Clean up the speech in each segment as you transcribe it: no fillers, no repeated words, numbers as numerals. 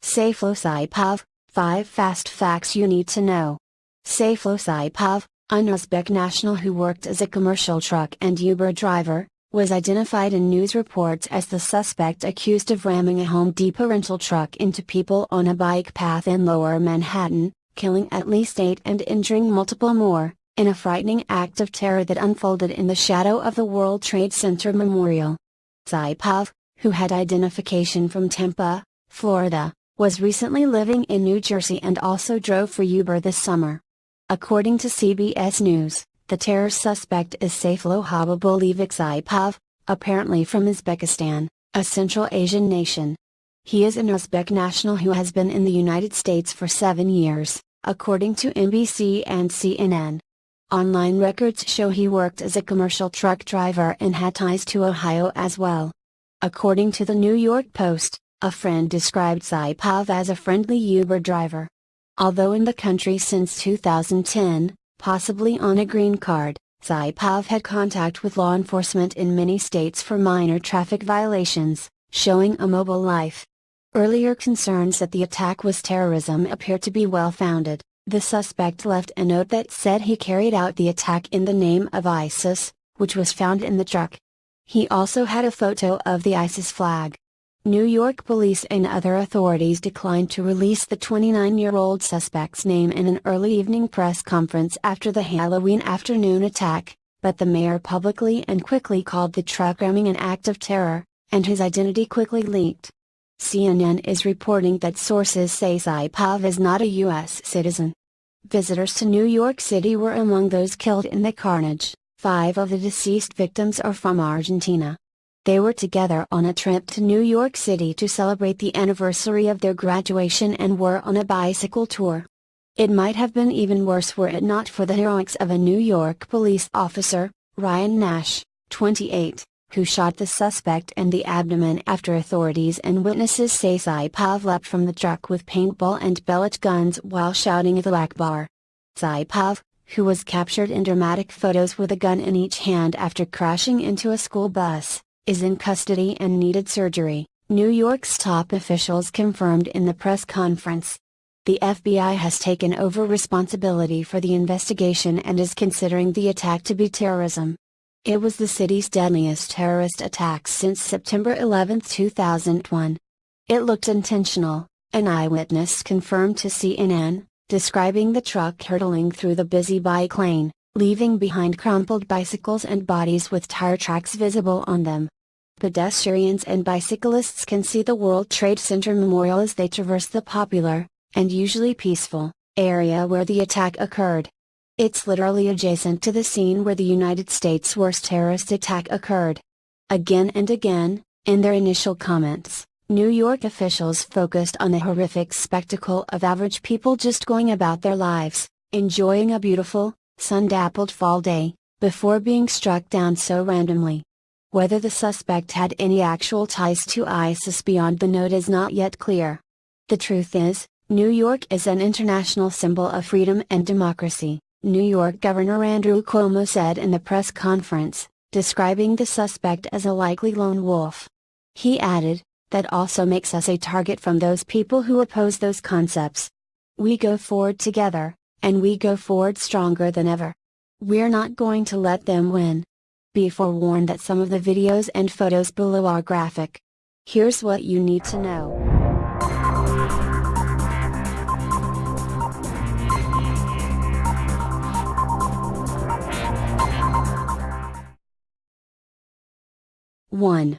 Sayfullo Saipov, 5 Fast Facts You Need to Know. Sayfullo Saipov, an Uzbek national who worked as a commercial truck and Uber driver, was identified in news reports as the suspect accused of ramming a Home Depot rental truck into people on a bike path in Lower Manhattan, killing at least 8 and injuring multiple more, in a frightening act of terror that unfolded in the shadow of the World Trade Center Memorial. Saipov, who had identification from Tampa, Florida, was recently living in New Jersey and also drove for Uber this summer. According to CBS News, the terror suspect is Sayfullo Habibullaevic Saipov, apparently from Uzbekistan, a Central Asian nation. He is an Uzbek national who has been in the United States for 7 years, according to NBC and CNN. Online records show he worked as a commercial truck driver and had ties to Ohio as well. According to the New York Post, a friend described Saipov as a friendly Uber driver. Although in the country since 2010, possibly on a green card, Saipov had contact with law enforcement in many states for minor traffic violations, showing a mobile life. Earlier concerns that the attack was terrorism appear to be well-founded. The suspect left a note that said he carried out the attack in the name of ISIS, which was found in the truck. He also had a photo of the ISIS flag. New York police and other authorities declined to release the 29-year-old suspect's name in an early evening press conference after the Halloween afternoon attack, but the mayor publicly and quickly called the truck ramming an act of terror, and his identity quickly leaked. CNN is reporting that sources say Saipov is not a U.S. citizen. Visitors to New York City were among those killed in the carnage. 5 of the deceased victims are from Argentina. They were together on a trip to New York City to celebrate the anniversary of their graduation and were on a bicycle tour. It might have been even worse were it not for the heroics of a New York police officer, Ryan Nash, 28, who shot the suspect in the abdomen after authorities and witnesses say Saipov leapt from the truck with paintball and pellet guns while shouting Allahu Akbar. Saipov, who was captured in dramatic photos with a gun in each hand after crashing into a school bus, is in custody and needed surgery, New York's top officials confirmed in the press conference. The FBI has taken over responsibility for the investigation and is considering the attack to be terrorism. It was the city's deadliest terrorist attack since September 11, 2001. It looked intentional, an eyewitness confirmed to CNN, describing the truck hurtling through the busy bike lane, leaving behind crumpled bicycles and bodies with tire tracks visible on them. Pedestrians and bicyclists can see the World Trade Center Memorial as they traverse the popular, and usually peaceful, area where the attack occurred. It's literally adjacent to the scene where the United States' worst terrorist attack occurred. Again and again, in their initial comments, New York officials focused on the horrific spectacle of average people just going about their lives, enjoying a beautiful, sun-dappled fall day, before being struck down so randomly. Whether the suspect had any actual ties to ISIS beyond the note is not yet clear. The truth is, New York is an international symbol of freedom and democracy, New York Governor Andrew Cuomo said in the press conference, describing the suspect as a likely lone wolf. He added, "That also makes us a target from those people who oppose those concepts. We go forward together, and we go forward stronger than ever. We're not going to let them win. Be forewarned that some of the videos and photos below are graphic. Here's what you need to know. One.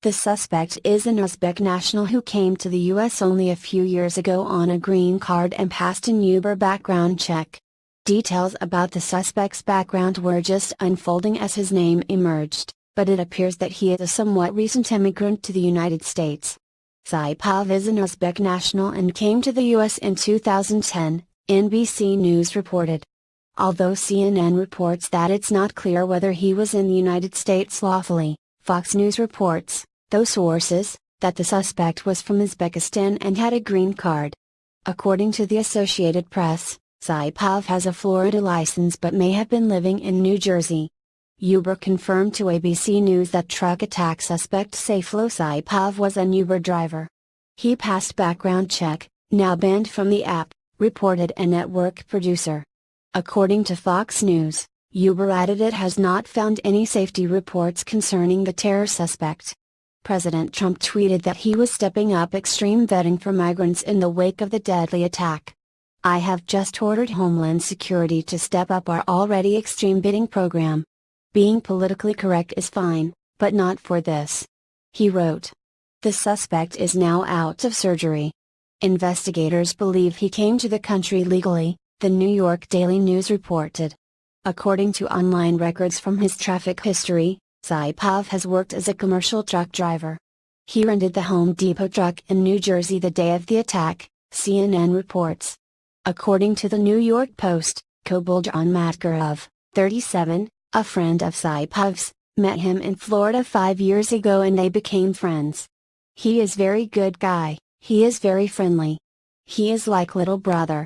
The suspect is an Uzbek national who came to the U.S. only a few years ago on a green card and passed an Uber background check. Details about the suspect's background were just unfolding as his name emerged, but it appears that he is a somewhat recent immigrant to the United States. Saipov is an Uzbek national and came to the U.S. in 2010, NBC News reported. Although CNN reports that it's not clear whether he was in the United States lawfully, Fox News reports, though sources, that the suspect was from Uzbekistan and had a green card. According to the Associated Press, Saipov has a Florida license but may have been living in New Jersey. Uber confirmed to ABC News that truck attack suspect Sayfullo Saipov was an Uber driver. He passed background check, now banned from the app, reported a network producer. According to Fox News, Uber added it has not found any safety reports concerning the terror suspect. President Trump tweeted that he was stepping up extreme vetting for migrants in the wake of the deadly attack. I have just ordered Homeland Security to step up our already extreme vetting program. Being politically correct is fine, but not for this. He wrote. The suspect is now out of surgery. Investigators believe he came to the country legally, the New York Daily News reported. According to online records from his traffic history, Saipov has worked as a commercial truck driver. He rented the Home Depot truck in New Jersey the day of the attack, CNN reports. According to the New York Post, Koboljan Matkarov, 37, a friend of Saipov's, met him in Florida 5 years ago and they became friends. He is very good guy, he is very friendly. He is like little brother.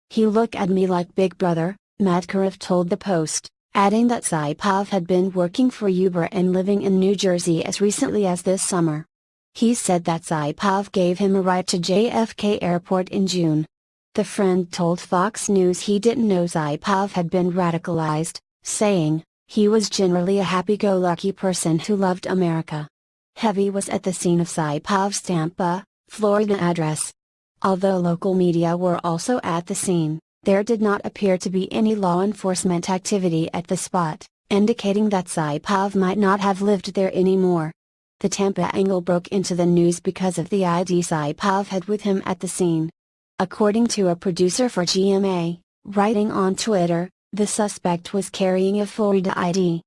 He look at me like big brother, Matkarov told the Post, adding that Saipov had been working for Uber and living in New Jersey as recently as this summer. He said that Saipov gave him a ride to JFK Airport in June. The friend told Fox News he didn't know Saipov had been radicalized, saying, he was generally a happy-go-lucky person who loved America. Heavy was at the scene of Saipov's Tampa, Florida address. Although local media were also at the scene, there did not appear to be any law enforcement activity at the spot, indicating that Saipov might not have lived there anymore. The Tampa angle broke into the news because of the ID Saipov had with him at the scene. According to a producer for GMA, writing on Twitter, the suspect was carrying a Florida ID.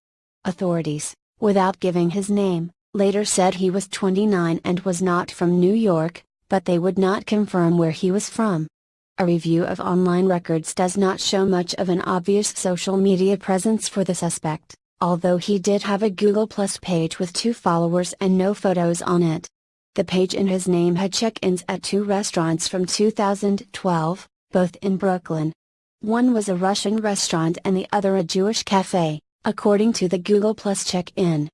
Authorities, without giving his name, later said he was 29 and was not from New York, but they would not confirm where he was from. A review of online records does not show much of an obvious social media presence for the suspect, although he did have a Google Plus page with 2 followers and no photos on it. The page and his name had check-ins at 2 restaurants from 2012, both in Brooklyn. One was a Russian restaurant and the other a Jewish cafe, according to the Google Plus check-in.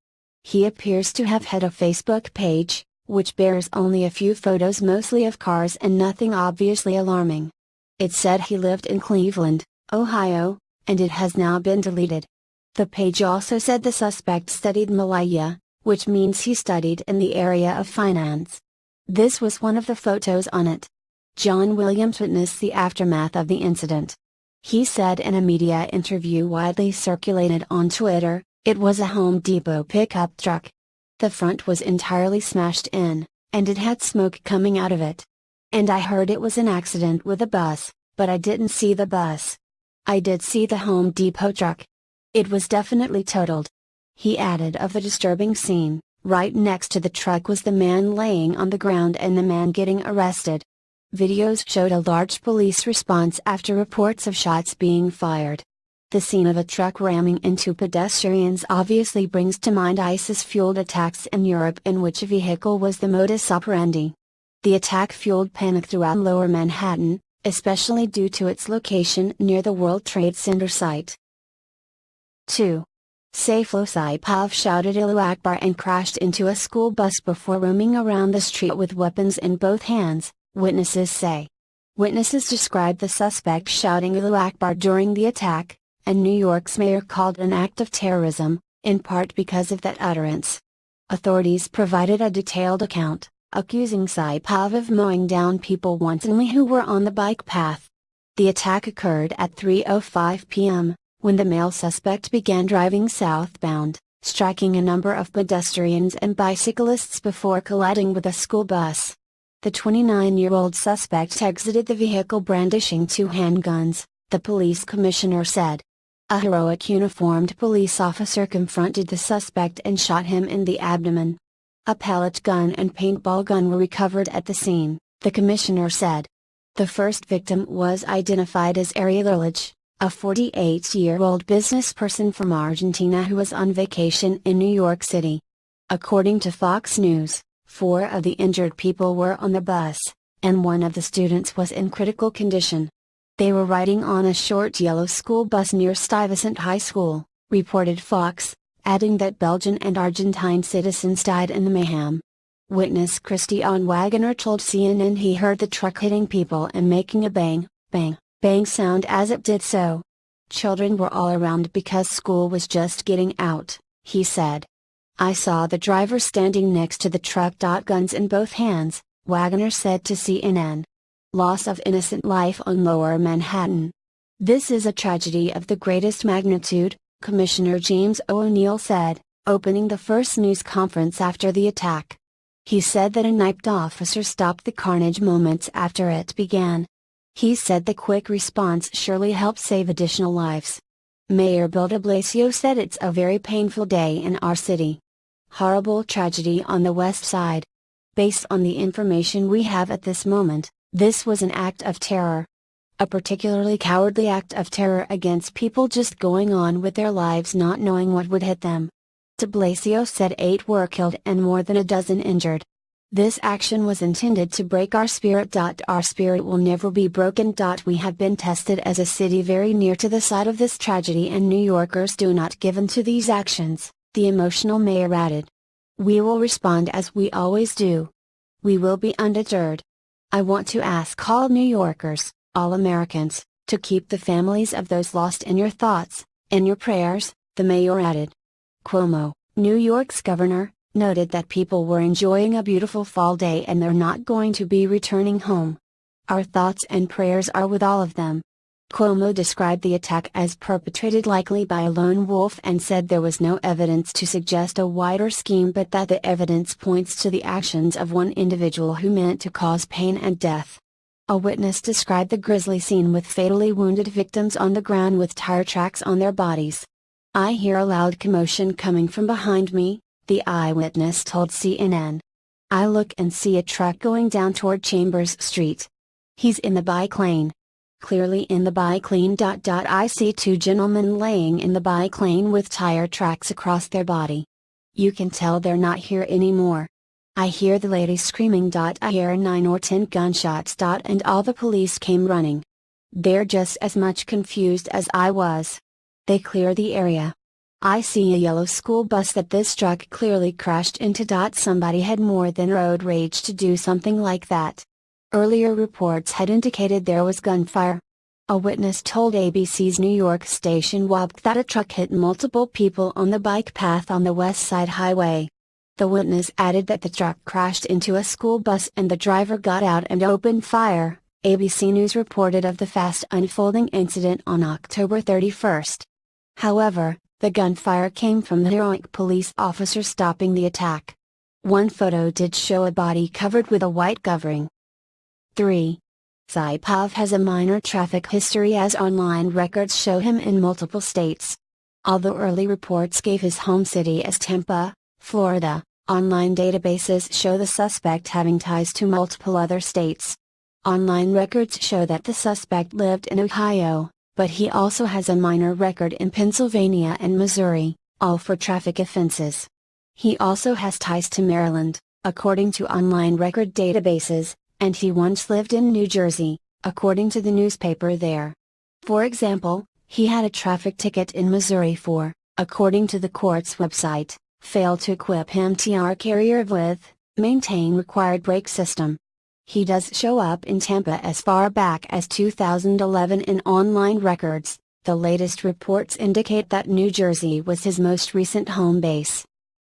He appears to have had a Facebook page, which bears only a few photos mostly of cars and nothing obviously alarming. It said he lived in Cleveland, Ohio, and it has now been deleted. The page also said the suspect studied Malaya, which means he studied in the area of finance. This was one of the photos on it. John Williams witnessed the aftermath of the incident. He said in a media interview widely circulated on Twitter, it was a Home Depot pickup truck. The front was entirely smashed in, and it had smoke coming out of it. And I heard it was an accident with a bus, but I didn't see the bus. I did see the Home Depot truck. It was definitely totaled. He added of the disturbing scene, right next to the truck was the man laying on the ground and the man getting arrested. Videos showed a large police response after reports of shots being fired. The scene of a truck ramming into pedestrians obviously brings to mind ISIS-fueled attacks in Europe in which a vehicle was the modus operandi. The attack fueled panic throughout Lower Manhattan, especially due to its location near the World Trade Center site. 2. Sayfullo Saipov shouted Allahu Akbar and crashed into a school bus before roaming around the street with weapons in both hands, witnesses say. Witnesses described the suspect shouting Allahu Akbar during the attack, and New York's mayor called an act of terrorism, in part because of that utterance. Authorities provided a detailed account, accusing Saipov of mowing down people wantonly who were on the bike path. The attack occurred at 3:05 p.m., when the male suspect began driving southbound, striking a number of pedestrians and bicyclists before colliding with a school bus. The 29-year-old suspect exited the vehicle brandishing 2 handguns, the police commissioner said. A heroic uniformed police officer confronted the suspect and shot him in the abdomen. A pellet gun and paintball gun were recovered at the scene, the commissioner said. The first victim was identified as Ariel Erlich, a 48-year-old businessperson from Argentina who was on vacation in New York City. According to Fox News, 4 of the injured people were on the bus, and one of the students was in critical condition. They were riding on a short yellow school bus near Stuyvesant High School, reported Fox, adding that Belgian and Argentine citizens died in the mayhem. Witness Christian Wagner told CNN he heard the truck hitting people and making a bang, bang, bang sound as it did so. Children were all around because school was just getting out, he said. I saw the driver standing next to the truck. Guns in both hands, Wagner said to CNN. Loss of innocent life on Lower Manhattan. This is a tragedy of the greatest magnitude, Commissioner James O'Neill said, opening the first news conference after the attack. He said that a nipped officer stopped the carnage moments after it began. He said the quick response surely helped save additional lives. Mayor Bill de Blasio said it's a very painful day in our city. Horrible tragedy on the West Side. Based on the information we have at this moment, this was an act of terror. A particularly cowardly act of terror against people just going on with their lives not knowing what would hit them. De Blasio said 8 were killed and more than a dozen injured. This action was intended to break our spirit. Our spirit will never be broken. We have been tested as a city very near to the site of this tragedy, and New Yorkers do not give in to these actions, the emotional mayor added. We will respond as we always do. We will be undeterred. I want to ask all New Yorkers, all Americans, to keep the families of those lost in your thoughts, in your prayers, the mayor added. Cuomo, New York's governor, noted that people were enjoying a beautiful fall day and they're not going to be returning home. Our thoughts and prayers are with all of them. Cuomo described the attack as perpetrated likely by a lone wolf and said there was no evidence to suggest a wider scheme, but that the evidence points to the actions of one individual who meant to cause pain and death. A witness described the grisly scene with fatally wounded victims on the ground with tire tracks on their bodies. I hear a loud commotion coming from behind me, the eyewitness told CNN. I look and see a truck going down toward Chambers Street. He's in the bike lane. Clearly in the bike lane. I see 2 gentlemen laying in the bike lane with tire tracks across their body. You can tell they're not here anymore. I hear the lady screaming. I hear 9 or 10 gunshots. And all the police came running. They're just as much confused as I was. They clear the area. I see a yellow school bus that this truck clearly crashed into. Somebody had more than road rage to do something like that. Earlier reports had indicated there was gunfire. A witness told ABC's New York station WABC that a truck hit multiple people on the bike path on the West Side Highway. The witness added that the truck crashed into a school bus and the driver got out and opened fire. ABC News reported of the fast unfolding incident on October 31st. However, the gunfire came from the heroic police officer stopping the attack. One photo did show a body covered with a white covering. 3. Saipov has a minor traffic history as online records show him in multiple states. Although early reports gave his home city as Tampa, Florida, online databases show the suspect having ties to multiple other states. Online records show that the suspect lived in Ohio, but he also has a minor record in Pennsylvania and Missouri, all for traffic offenses. He also has ties to Maryland, according to online record databases, and he once lived in New Jersey, according to the newspaper there. For example, he had a traffic ticket in Missouri for, according to the court's website, failed to equip MTR carrier with, maintain required brake system. He does show up in Tampa as far back as 2011 in online records. The latest reports indicate that New Jersey was his most recent home base.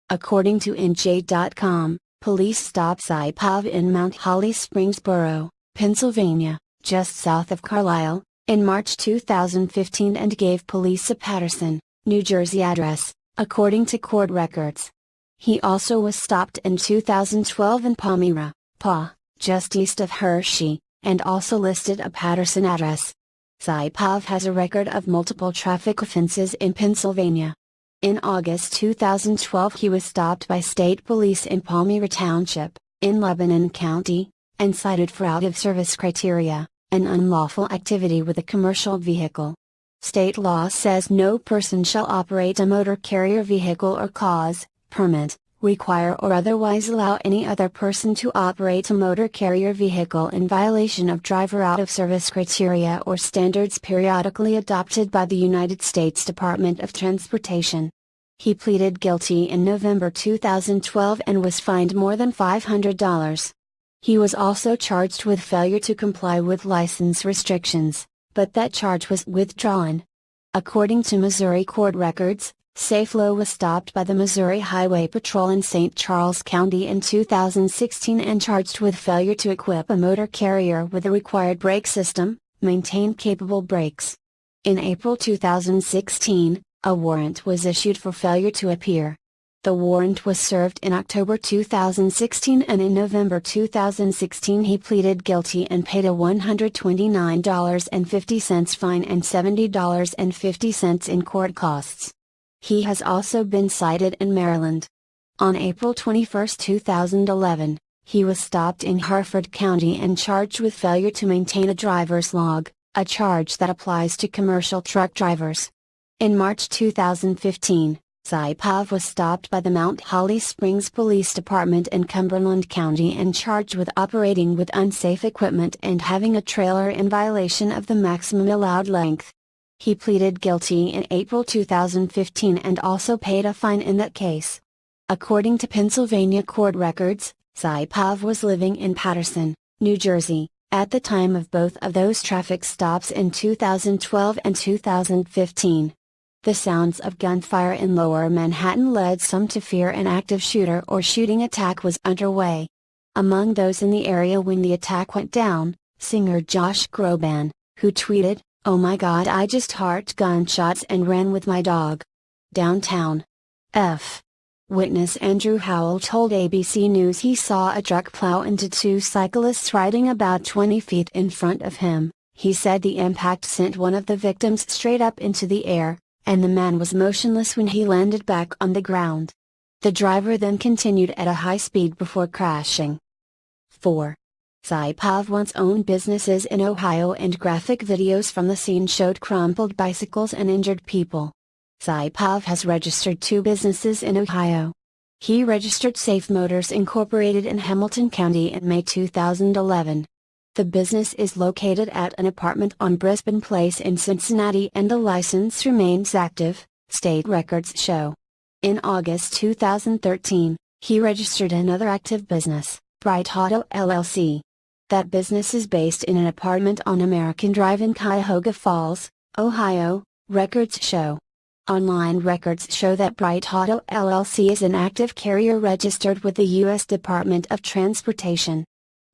According to NJ.com, police stopped Saipov in Mount Holly Springs Borough, Pennsylvania, just south of Carlisle, in March 2015 and gave police a Paterson, New Jersey address, according to court records. He also was stopped in 2012 in Palmyra, PA, just east of Hershey, and also listed a Paterson address. Saipov has a record of multiple traffic offenses in Pennsylvania. In August 2012 he was stopped by state police in Palmyra Township, in Lebanon County, and cited for out-of-service criteria, an unlawful activity with a commercial vehicle. State law says no person shall operate a motor carrier vehicle or cause, permit, require or otherwise allow any other person to operate a motor carrier vehicle in violation of driver out-of-service criteria or standards periodically adopted by the United States Department of Transportation. He pleaded guilty in November 2012 and was fined more than $500. He was also charged with failure to comply with license restrictions, but that charge was withdrawn. According to Missouri court records, Sayfullo was stopped by the Missouri Highway Patrol in St. Charles County in 2016 and charged with failure to equip a motor carrier with the required brake system, maintain capable brakes. In April 2016, a warrant was issued for failure to appear. The warrant was served in October 2016 and in November 2016 he pleaded guilty and paid a $129.50 fine and $70.50 in court costs. He has also been cited in Maryland. On April 21, 2011, he was stopped in Harford County and charged with failure to maintain a driver's log, a charge that applies to commercial truck drivers. In March 2015, Saipov was stopped by the Mount Holly Springs Police Department in Cumberland County and charged with operating with unsafe equipment and having a trailer in violation of the maximum allowed length. He pleaded guilty in April 2015 and also paid a fine in that case. According to Pennsylvania court records, Saipov was living in Paterson, New Jersey, at the time of both of those traffic stops in 2012 and 2015. The sounds of gunfire in Lower Manhattan led some to fear an active shooter or shooting attack was underway. Among those in the area when the attack went down, singer Josh Groban, who tweeted, "Oh my God, I just heard gunshots and ran with my dog. Downtown." Witness Andrew Howell told ABC News he saw a truck plow into two cyclists riding about 20 feet in front of him. He said the impact sent one of the victims straight up into the air, and the man was motionless when he landed back on the ground. The driver then continued at a high speed before crashing. 4. Saipov once owned businesses in Ohio and graphic videos from the scene showed crumpled bicycles and injured people. Saipov has registered two businesses in Ohio. He registered Safe Motors Incorporated in Hamilton County in May 2011. The business is located at an apartment on Brisbane Place in Cincinnati and the license remains active, state records show. In August 2013, he registered another active business, Bright Auto LLC. That business is based in an apartment on American Drive in Cuyahoga Falls, Ohio, records show. Online records show that Bright Auto LLC is an active carrier registered with the U.S. Department of Transportation.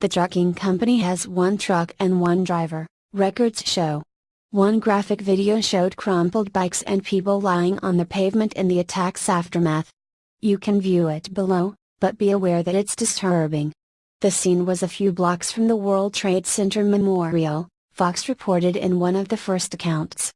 The trucking company has one truck and one driver, records show. One graphic video showed crumpled bikes and people lying on the pavement in the attack's aftermath. You can view it below, but be aware that it's disturbing. The scene was a few blocks from the World Trade Center Memorial, Fox reported in one of the first accounts.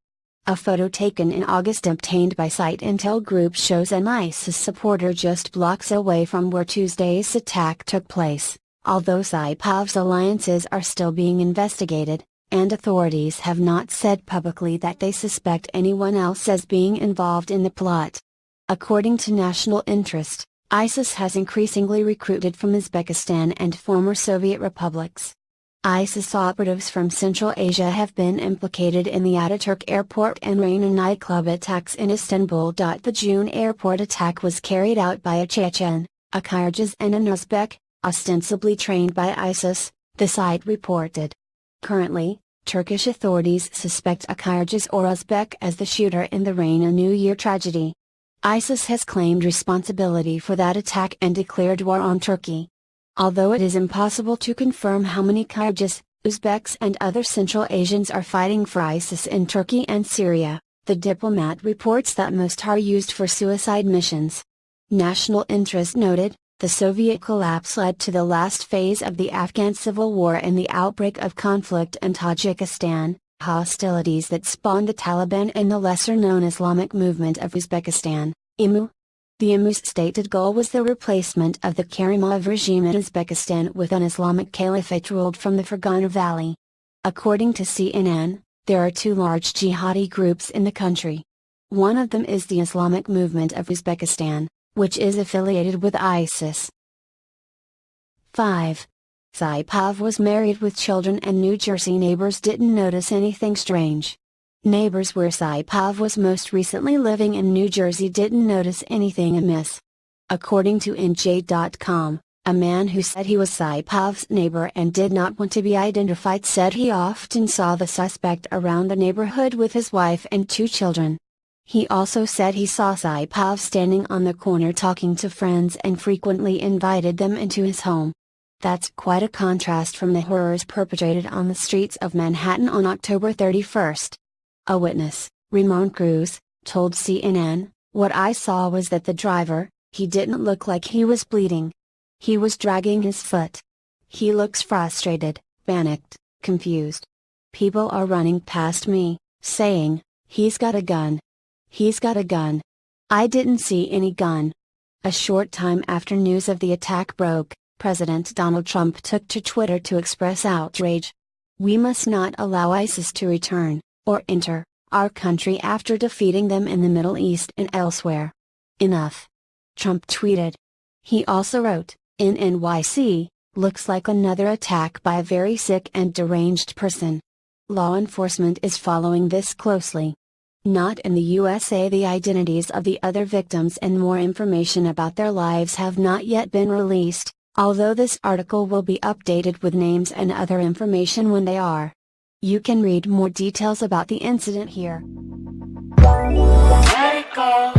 A photo taken in August obtained by Site Intel Group shows an ISIS supporter just blocks away from where Tuesday's attack took place, although Saipov's alliances are still being investigated, and authorities have not said publicly that they suspect anyone else as being involved in the plot. According to National Interest, ISIS has increasingly recruited from Uzbekistan and former Soviet republics. ISIS operatives from Central Asia have been implicated in the Ataturk Airport and Reyna nightclub attacks in Istanbul. The June airport attack was carried out by a Chechen, a Kyrgyz and an Uzbek, ostensibly trained by ISIS, the site reported. Currently, Turkish authorities suspect a Kyrgyz or Uzbek as the shooter in the Reyna New Year tragedy. ISIS has claimed responsibility for that attack and declared war on Turkey. Although it is impossible to confirm how many Kyrgyz, Uzbeks and other Central Asians are fighting for ISIS in Turkey and Syria, the diplomat reports that most are used for suicide missions. National Interest noted, the Soviet collapse led to the last phase of the Afghan civil war and the outbreak of conflict in Tajikistan, hostilities that spawned the Taliban and the lesser-known Islamic Movement of Uzbekistan, IMU. The IMU's stated goal was the replacement of the Karimov regime in Uzbekistan with an Islamic caliphate ruled from the Fergana Valley. According to CNN, there are two large jihadi groups in the country. One of them is the Islamic Movement of Uzbekistan, which is affiliated with ISIS. 5. Saipov was married with children and New Jersey neighbors didn't notice anything strange. Neighbors where Saipov was most recently living in New Jersey didn't notice anything amiss. According to NJ.com, a man who said he was Saipov's neighbor and did not want to be identified said he often saw the suspect around the neighborhood with his wife and 2 children. He also said he saw Saipov standing on the corner talking to friends and frequently invited them into his home. That's quite a contrast from the horrors perpetrated on the streets of Manhattan on October 31st. A witness, Ramon Cruz, told CNN, "What I saw was that the driver, he didn't look like he was bleeding. He was dragging his foot. He looks frustrated, panicked, confused. People are running past me, saying, 'He's got a gun. He's got a gun.' I didn't see any gun." A short time after news of the attack broke, President Donald Trump took to Twitter to express outrage. "We must not allow ISIS to return, or enter, our country after defeating them in the Middle East and elsewhere. Enough." Trump tweeted. He also wrote, "In NYC, looks like another attack by a very sick and deranged person. Law enforcement is following this closely." Not in the USA. The identities of the other victims and more information about their lives have not yet been released, although this article will be updated with names and other information when they are. You can read more details about the incident here. Let it go.